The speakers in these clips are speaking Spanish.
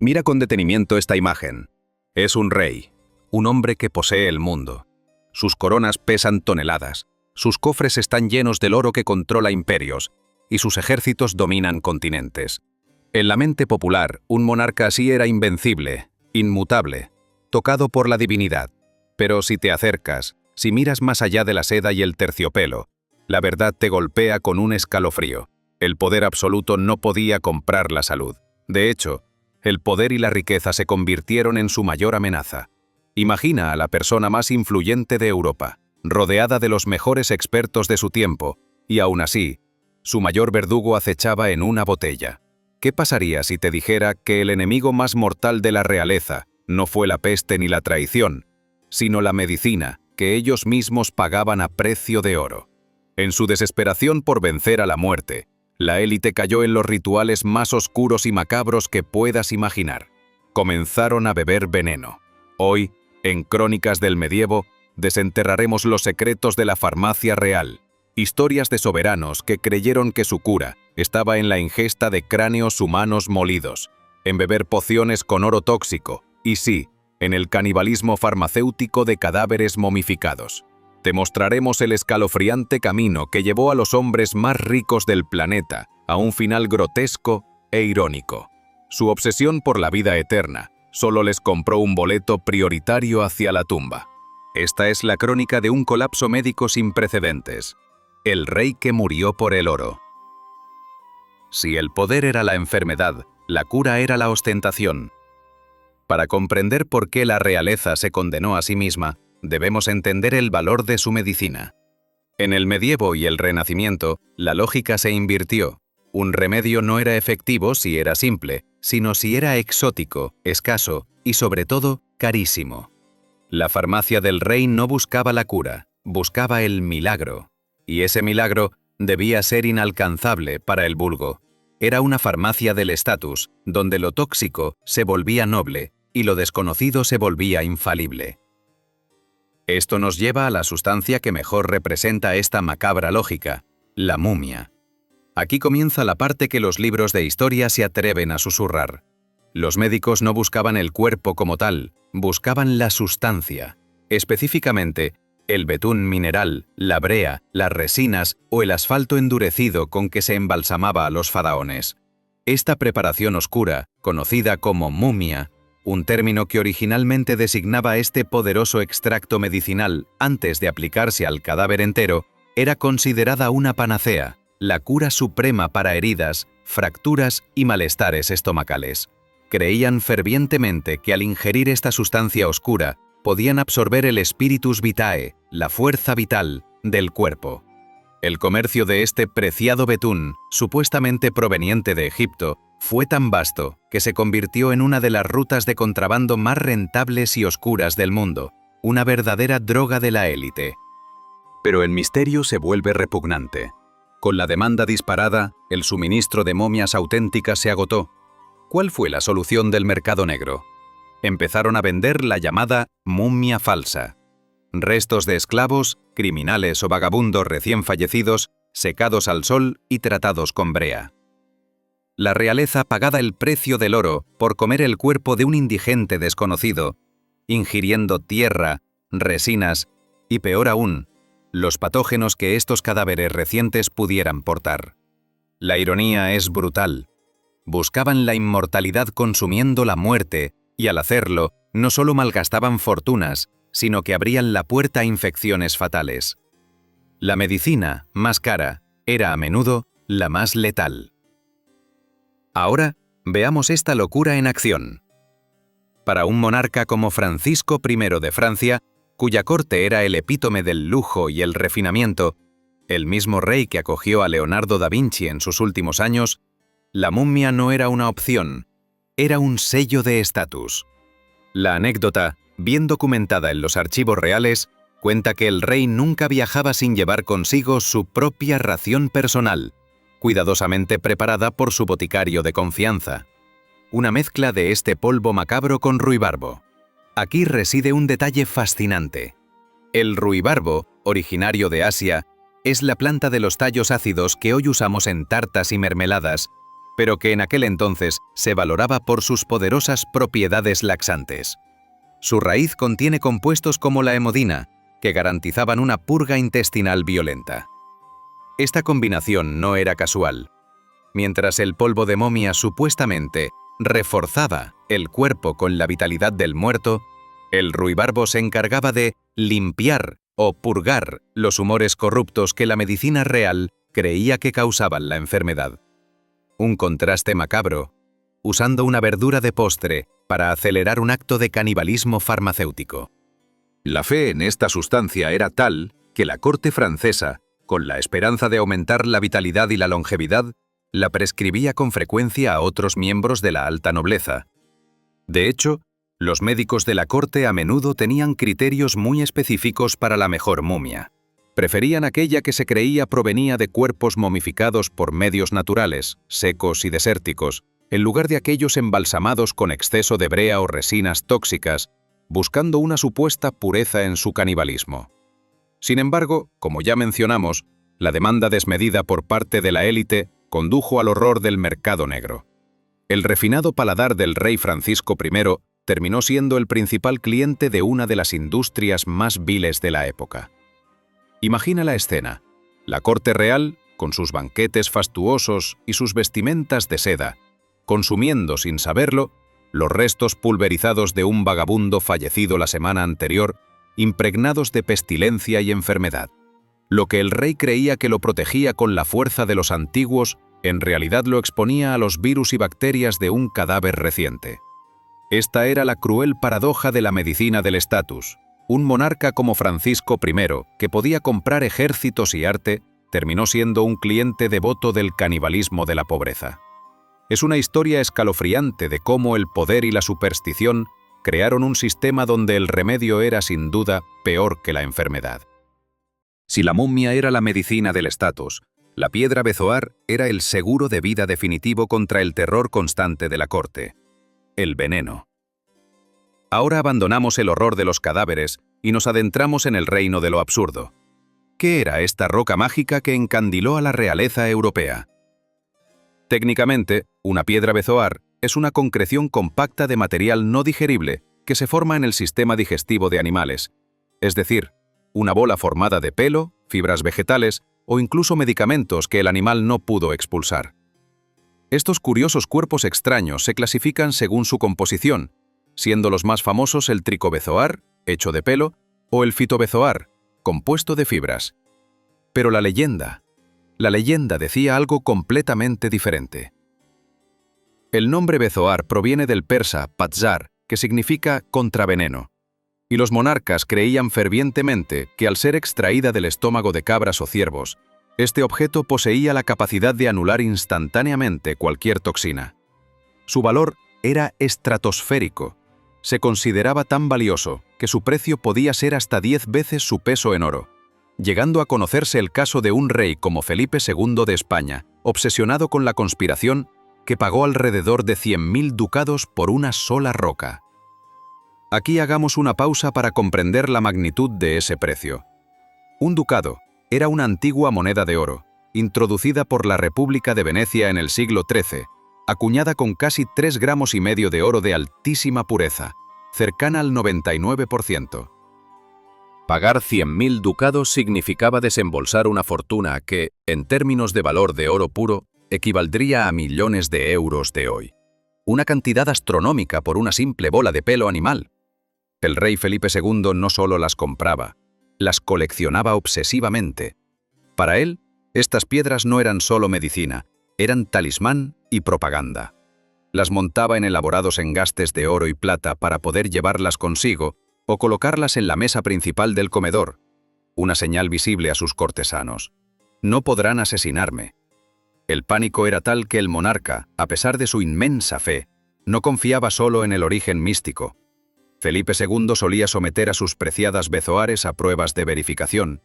Mira con detenimiento esta imagen. Es un rey, un hombre que posee el mundo. Sus coronas pesan toneladas, sus cofres están llenos del oro que controla imperios, y sus ejércitos dominan continentes. En la mente popular, un monarca así era invencible, inmutable, tocado por la divinidad. Pero si te acercas, si miras más allá de la seda y el terciopelo, la verdad te golpea con un escalofrío. El poder absoluto no podía comprar la salud. De hecho, el poder y la riqueza se convirtieron en su mayor amenaza. Imagina a la persona más influyente de Europa, rodeada de los mejores expertos de su tiempo, y aún así, su mayor verdugo acechaba en una botella. ¿Qué pasaría si te dijera que el enemigo más mortal de la realeza no fue la peste ni la traición, sino la medicina que ellos mismos pagaban a precio de oro? En su desesperación por vencer a la muerte, la élite cayó en los rituales más oscuros y macabros que puedas imaginar. Comenzaron a beber veneno. Hoy, en Crónicas del Medievo, desenterraremos los secretos de la farmacia real, historias de soberanos que creyeron que su cura estaba en la ingesta de cráneos humanos molidos, en beber pociones con oro tóxico y sí, en el canibalismo farmacéutico de cadáveres momificados. Te mostraremos el escalofriante camino que llevó a los hombres más ricos del planeta a un final grotesco e irónico. Su obsesión por la vida eterna solo les compró un boleto prioritario hacia la tumba. Esta es la crónica de un colapso médico sin precedentes. El rey que murió por el oro. Si el poder era la enfermedad, la cura era la ostentación. Para comprender por qué la realeza se condenó a sí misma, debemos entender el valor de su medicina. En el medievo y el Renacimiento, la lógica se invirtió. Un remedio no era efectivo si era simple, sino si era exótico, escaso y, sobre todo, carísimo. La farmacia del rey no buscaba la cura, buscaba el milagro. Y ese milagro debía ser inalcanzable para el vulgo. Era una farmacia del estatus, donde lo tóxico se volvía noble y lo desconocido se volvía infalible. Esto nos lleva a la sustancia que mejor representa esta macabra lógica, la momia. Aquí comienza la parte que los libros de historia se atreven a susurrar. Los médicos no buscaban el cuerpo como tal, buscaban la sustancia, específicamente el betún mineral, la brea, las resinas o el asfalto endurecido con que se embalsamaba a los faraones. Esta preparación oscura, conocida como momia, un término que originalmente designaba este poderoso extracto medicinal antes de aplicarse al cadáver entero, era considerada una panacea, la cura suprema para heridas, fracturas y malestares estomacales. Creían fervientemente que al ingerir esta sustancia oscura, podían absorber el spiritus vitae, la fuerza vital, del cuerpo. El comercio de este preciado betún, supuestamente proveniente de Egipto, fue tan vasto que se convirtió en una de las rutas de contrabando más rentables y oscuras del mundo, una verdadera droga de la élite. Pero el misterio se vuelve repugnante. Con la demanda disparada, el suministro de momias auténticas se agotó. ¿Cuál fue la solución del mercado negro? Empezaron a vender la llamada momia falsa. Restos de esclavos, criminales o vagabundos recién fallecidos, secados al sol y tratados con brea. La realeza pagaba el precio del oro por comer el cuerpo de un indigente desconocido, ingiriendo tierra, resinas y, peor aún, los patógenos que estos cadáveres recientes pudieran portar. La ironía es brutal. Buscaban la inmortalidad consumiendo la muerte, y al hacerlo, no solo malgastaban fortunas, sino que abrían la puerta a infecciones fatales. La medicina, más cara, era a menudo la más letal. Ahora, veamos esta locura en acción. Para un monarca como Francisco I de Francia, cuya corte era el epítome del lujo y el refinamiento, el mismo rey que acogió a Leonardo da Vinci en sus últimos años, la momia no era una opción, era un sello de estatus. La anécdota, bien documentada en los archivos reales, cuenta que el rey nunca viajaba sin llevar consigo su propia ración personal, cuidadosamente preparada por su boticario de confianza. Una mezcla de este polvo macabro con ruibarbo. Aquí reside un detalle fascinante. El ruibarbo, originario de Asia, es la planta de los tallos ácidos que hoy usamos en tartas y mermeladas, pero que en aquel entonces se valoraba por sus poderosas propiedades laxantes. Su raíz contiene compuestos como la hemodina, que garantizaban una purga intestinal violenta. Esta combinación no era casual. Mientras el polvo de momia supuestamente reforzaba el cuerpo con la vitalidad del muerto, el ruibarbo se encargaba de limpiar o purgar los humores corruptos que la medicina real creía que causaban la enfermedad. Un contraste macabro, usando una verdura de postre para acelerar un acto de canibalismo farmacéutico. La fe en esta sustancia era tal que la corte francesa, con la esperanza de aumentar la vitalidad y la longevidad, la prescribía con frecuencia a otros miembros de la alta nobleza. De hecho, los médicos de la corte a menudo tenían criterios muy específicos para la mejor momia. Preferían aquella que se creía provenía de cuerpos momificados por medios naturales, secos y desérticos, en lugar de aquellos embalsamados con exceso de brea o resinas tóxicas, buscando una supuesta pureza en su canibalismo. Sin embargo, como ya mencionamos, la demanda desmedida por parte de la élite condujo al horror del mercado negro. El refinado paladar del rey Francisco I terminó siendo el principal cliente de una de las industrias más viles de la época. Imagina la escena: la corte real, con sus banquetes fastuosos y sus vestimentas de seda, consumiendo sin saberlo los restos pulverizados de un vagabundo fallecido la semana anterior, impregnados de pestilencia y enfermedad. Lo que el rey creía que lo protegía con la fuerza de los antiguos, en realidad lo exponía a los virus y bacterias de un cadáver reciente. Esta era la cruel paradoja de la medicina del estatus. Un monarca como Francisco I, que podía comprar ejércitos y arte, terminó siendo un cliente devoto del canibalismo de la pobreza. Es una historia escalofriante de cómo el poder y la superstición crearon un sistema donde el remedio era sin duda peor que la enfermedad. Si la momia era la medicina del estatus, la piedra bezoar era el seguro de vida definitivo contra el terror constante de la corte: el veneno. Ahora abandonamos el horror de los cadáveres y nos adentramos en el reino de lo absurdo. ¿Qué era esta roca mágica que encandiló a la realeza europea? Técnicamente, una piedra bezoar es una concreción compacta de material no digerible que se forma en el sistema digestivo de animales, es decir, una bola formada de pelo, fibras vegetales o incluso medicamentos que el animal no pudo expulsar. Estos curiosos cuerpos extraños se clasifican según su composición, siendo los más famosos el tricobezoar, hecho de pelo, o el fitobezoar, compuesto de fibras. Pero la leyenda decía algo completamente diferente. El nombre bezoar proviene del persa patzar, que significa contraveneno, y los monarcas creían fervientemente que al ser extraída del estómago de cabras o ciervos, este objeto poseía la capacidad de anular instantáneamente cualquier toxina. Su valor era estratosférico. Se consideraba tan valioso que su precio podía ser hasta 10 veces su peso en oro, llegando a conocerse el caso de un rey como Felipe II de España, obsesionado con la conspiración, que pagó alrededor de 100.000 ducados por una sola roca. Aquí hagamos una pausa para comprender la magnitud de ese precio. Un ducado era una antigua moneda de oro, introducida por la República de Venecia en el siglo XIII, acuñada con casi 3,5 gramos de oro de altísima pureza, cercana al 99%. Pagar 100.000 ducados significaba desembolsar una fortuna que, en términos de valor de oro puro, equivaldría a millones de euros de hoy. Una cantidad astronómica por una simple bola de pelo animal. El rey Felipe II no solo las compraba, las coleccionaba obsesivamente. Para él, estas piedras no eran solo medicina, eran talismán y propaganda. Las montaba en elaborados engastes de oro y plata para poder llevarlas consigo o colocarlas en la mesa principal del comedor, una señal visible a sus cortesanos. No podrán asesinarme. El pánico era tal que el monarca, a pesar de su inmensa fe, no confiaba solo en el origen místico. Felipe II solía someter a sus preciadas bezoares a pruebas de verificación.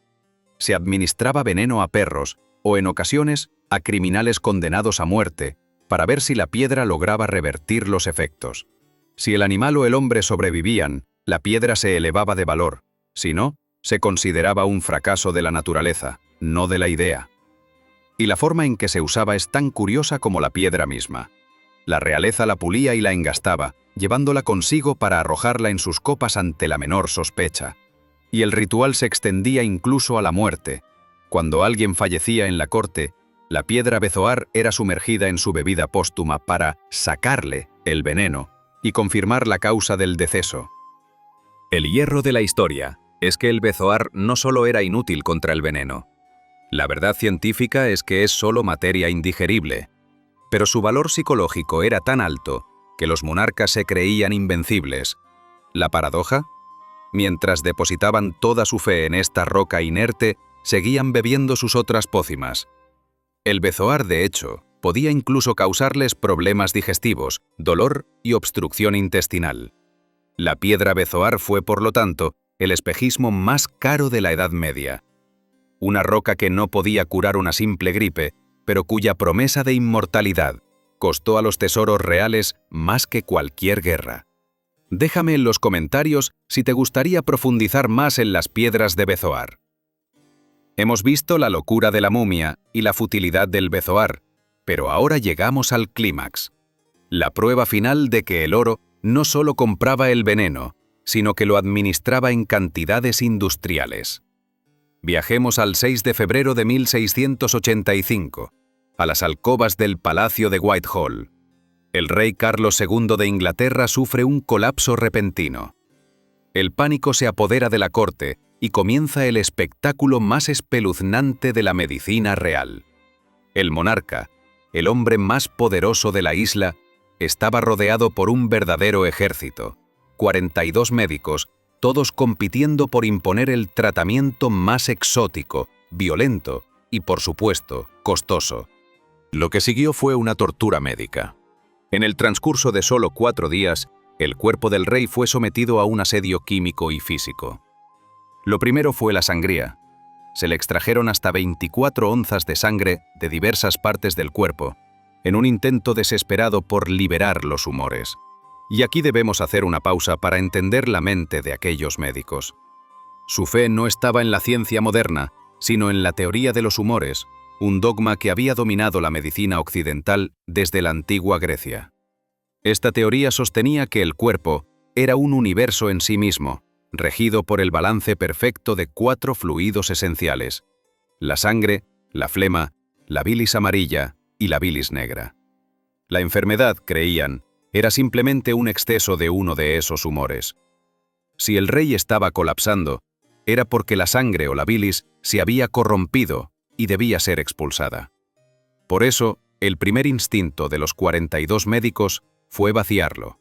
Se administraba veneno a perros o, en ocasiones, a criminales condenados a muerte, para ver si la piedra lograba revertir los efectos. Si el animal o el hombre sobrevivían, la piedra se elevaba de valor. Si no, se consideraba un fracaso de la naturaleza, no de la idea. Y la forma en que se usaba es tan curiosa como la piedra misma. La realeza la pulía y la engastaba, llevándola consigo para arrojarla en sus copas ante la menor sospecha. Y el ritual se extendía incluso a la muerte. Cuando alguien fallecía en la corte, la piedra bezoar era sumergida en su bebida póstuma para sacarle el veneno y confirmar la causa del deceso. El hierro de la historia es que el bezoar no solo era inútil contra el veneno. La verdad científica es que es solo materia indigerible, pero su valor psicológico era tan alto que los monarcas se creían invencibles. ¿La paradoja? Mientras depositaban toda su fe en esta roca inerte, seguían bebiendo sus otras pócimas. El bezoar, de hecho, podía incluso causarles problemas digestivos, dolor y obstrucción intestinal. La piedra bezoar fue, por lo tanto, el espejismo más caro de la Edad Media. Una roca que no podía curar una simple gripe, pero cuya promesa de inmortalidad costó a los tesoros reales más que cualquier guerra. Déjame en los comentarios si te gustaría profundizar más en las piedras de bezoar. Hemos visto la locura de la momia y la futilidad del bezoar, pero ahora llegamos al clímax. La prueba final de que el oro no solo compraba el veneno, sino que lo administraba en cantidades industriales. Viajemos al 6 de febrero de 1685, a las alcobas del Palacio de Whitehall. El rey Carlos II de Inglaterra sufre un colapso repentino. El pánico se apodera de la corte y comienza el espectáculo más espeluznante de la medicina real. El monarca, el hombre más poderoso de la isla, estaba rodeado por un verdadero ejército, 42 médicos, todos compitiendo por imponer el tratamiento más exótico, violento y, por supuesto, costoso. Lo que siguió fue una tortura médica. En el transcurso de solo 4 días, el cuerpo del rey fue sometido a un asedio químico y físico. Lo primero fue la sangría. Se le extrajeron hasta 24 onzas de sangre de diversas partes del cuerpo, en un intento desesperado por liberar los humores. Y aquí debemos hacer una pausa para entender la mente de aquellos médicos. Su fe no estaba en la ciencia moderna, sino en la teoría de los humores, un dogma que había dominado la medicina occidental desde la antigua Grecia. Esta teoría sostenía que el cuerpo era un universo en sí mismo, regido por el balance perfecto de 4 fluidos esenciales: la sangre, la flema, la bilis amarilla y la bilis negra. La enfermedad, creían, era simplemente un exceso de uno de esos humores. Si el rey estaba colapsando, era porque la sangre o la bilis se había corrompido y debía ser expulsada. Por eso, el primer instinto de los 42 médicos fue vaciarlo.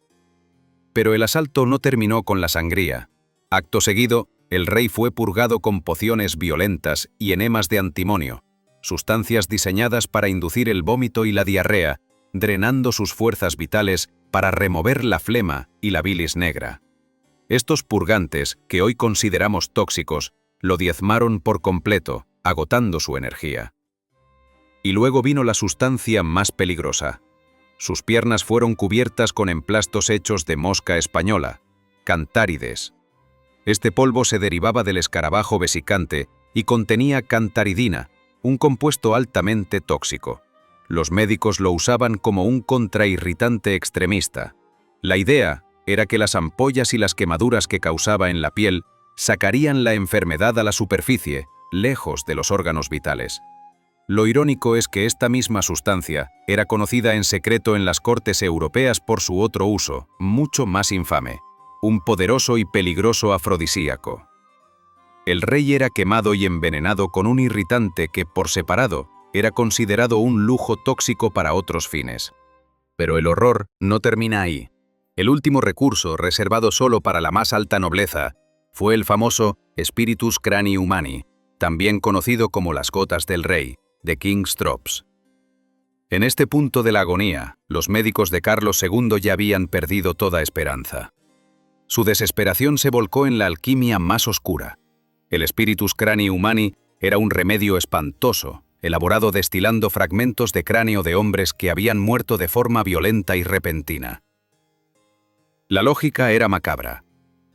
Pero el asalto no terminó con la sangría. Acto seguido, el rey fue purgado con pociones violentas y enemas de antimonio, sustancias diseñadas para inducir el vómito y la diarrea, drenando sus fuerzas vitales para remover la flema y la bilis negra. Estos purgantes, que hoy consideramos tóxicos, lo diezmaron por completo, agotando su energía. Y luego vino la sustancia más peligrosa. Sus piernas fueron cubiertas con emplastos hechos de mosca española, cantárides. Este polvo se derivaba del escarabajo vesicante y contenía cantaridina, un compuesto altamente tóxico. Los médicos lo usaban como un contrairritante extremista. La idea era que las ampollas y las quemaduras que causaba en la piel sacarían la enfermedad a la superficie, lejos de los órganos vitales. Lo irónico es que esta misma sustancia era conocida en secreto en las cortes europeas por su otro uso, mucho más infame: un poderoso y peligroso afrodisíaco. El rey era quemado y envenenado con un irritante que, por separado, era considerado un lujo tóxico para otros fines. Pero el horror no termina ahí. El último recurso, reservado solo para la más alta nobleza, fue el famoso Spiritus Cranii Humani, también conocido como las gotas del rey, de King's Drops. En este punto de la agonía, los médicos de Carlos II ya habían perdido toda esperanza. Su desesperación se volcó en la alquimia más oscura. El Spiritus Cranii Humani era un remedio espantoso, elaborado destilando fragmentos de cráneo de hombres que habían muerto de forma violenta y repentina. La lógica era macabra.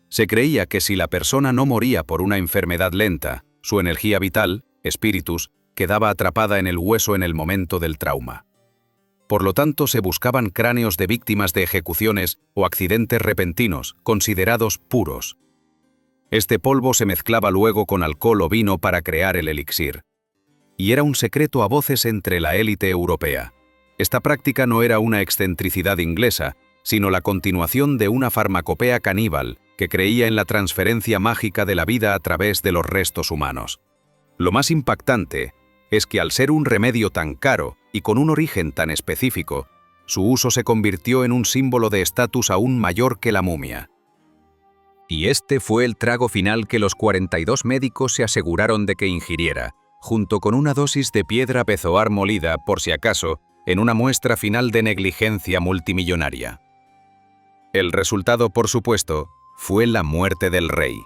Se creía que si la persona no moría por una enfermedad lenta, su energía vital, espíritus, quedaba atrapada en el hueso en el momento del trauma. Por lo tanto, se buscaban cráneos de víctimas de ejecuciones o accidentes repentinos, considerados puros. Este polvo se mezclaba luego con alcohol o vino para crear el elixir. Y era un secreto a voces entre la élite europea. Esta práctica no era una excentricidad inglesa, sino la continuación de una farmacopea caníbal que creía en la transferencia mágica de la vida a través de los restos humanos. Lo más impactante es que al ser un remedio tan caro y con un origen tan específico, su uso se convirtió en un símbolo de estatus aún mayor que la momia. Y este fue el trago final que los 42 médicos se aseguraron de que ingiriera, junto con una dosis de piedra bezoar molida, por si acaso, en una muestra final de negligencia multimillonaria. El resultado, por supuesto, fue la muerte del rey.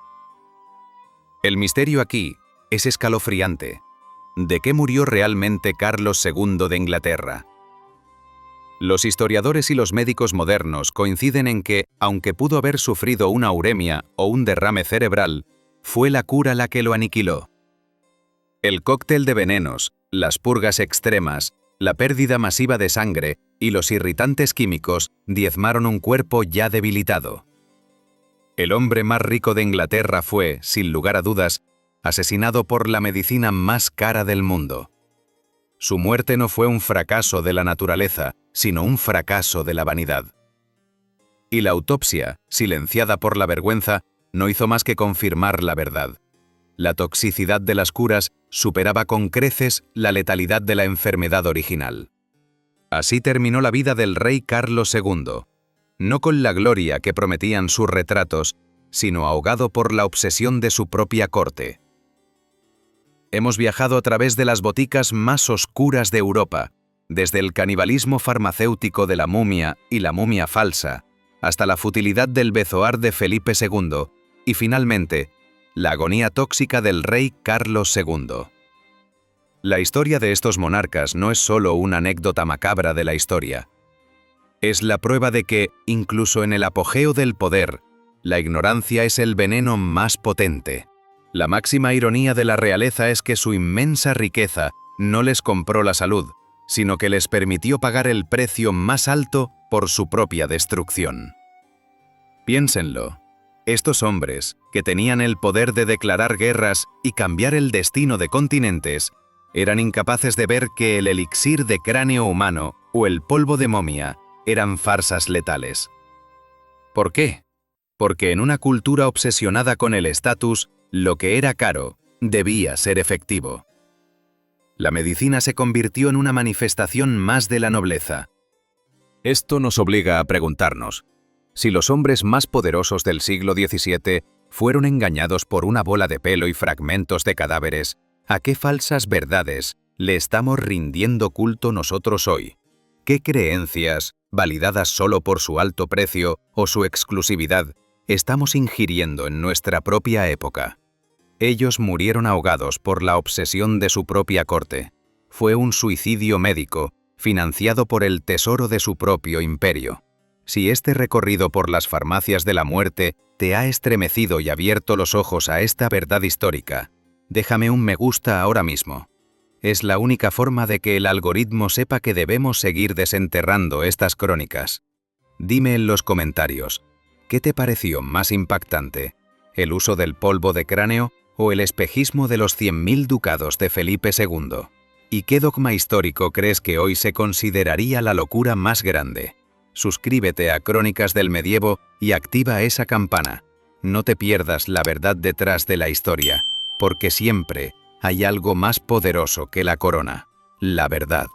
El misterio aquí es escalofriante. ¿De qué murió realmente Carlos II de Inglaterra? Los historiadores y los médicos modernos coinciden en que, aunque pudo haber sufrido una uremia o un derrame cerebral, fue la cura la que lo aniquiló. El cóctel de venenos, las purgas extremas, la pérdida masiva de sangre y los irritantes químicos diezmaron un cuerpo ya debilitado. El hombre más rico de Inglaterra fue, sin lugar a dudas, asesinado por la medicina más cara del mundo. Su muerte no fue un fracaso de la naturaleza, sino un fracaso de la vanidad. Y la autopsia, silenciada por la vergüenza, no hizo más que confirmar la verdad. La toxicidad de las curas superaba con creces la letalidad de la enfermedad original. Así terminó la vida del rey Carlos II, no con la gloria que prometían sus retratos, sino ahogado por la obsesión de su propia corte. Hemos viajado a través de las boticas más oscuras de Europa, desde el canibalismo farmacéutico de la momia y la momia falsa, hasta la futilidad del bezoar de Felipe II, y finalmente, la agonía tóxica del rey Carlos II. La historia de estos monarcas no es solo una anécdota macabra de la historia. Es la prueba de que, incluso en el apogeo del poder, la ignorancia es el veneno más potente. La máxima ironía de la realeza es que su inmensa riqueza no les compró la salud, sino que les permitió pagar el precio más alto por su propia destrucción. Piénsenlo. Estos hombres, que tenían el poder de declarar guerras y cambiar el destino de continentes, eran incapaces de ver que el elixir de cráneo humano o el polvo de momia eran farsas letales. ¿Por qué? Porque en una cultura obsesionada con el estatus, lo que era caro debía ser efectivo. La medicina se convirtió en una manifestación más de la nobleza. Esto nos obliga a preguntarnos, si los hombres más poderosos del siglo XVII fueron engañados por una bola de pelo y fragmentos de cadáveres, ¿a qué falsas verdades le estamos rindiendo culto nosotros hoy? ¿Qué creencias, validadas solo por su alto precio o su exclusividad, estamos ingiriendo en nuestra propia época? Ellos murieron ahogados por la obsesión de su propia corte. Fue un suicidio médico, financiado por el tesoro de su propio imperio. Si este recorrido por las farmacias de la muerte te ha estremecido y abierto los ojos a esta verdad histórica, déjame un me gusta ahora mismo. Es la única forma de que el algoritmo sepa que debemos seguir desenterrando estas crónicas. Dime en los comentarios, ¿qué te pareció más impactante? ¿El uso del polvo de cráneo o el espejismo de los 100.000 ducados de Felipe II? ¿Y qué dogma histórico crees que hoy se consideraría la locura más grande? Suscríbete a Crónicas del Medievo y activa esa campana. No te pierdas la verdad detrás de la historia, porque siempre hay algo más poderoso que la corona: la verdad.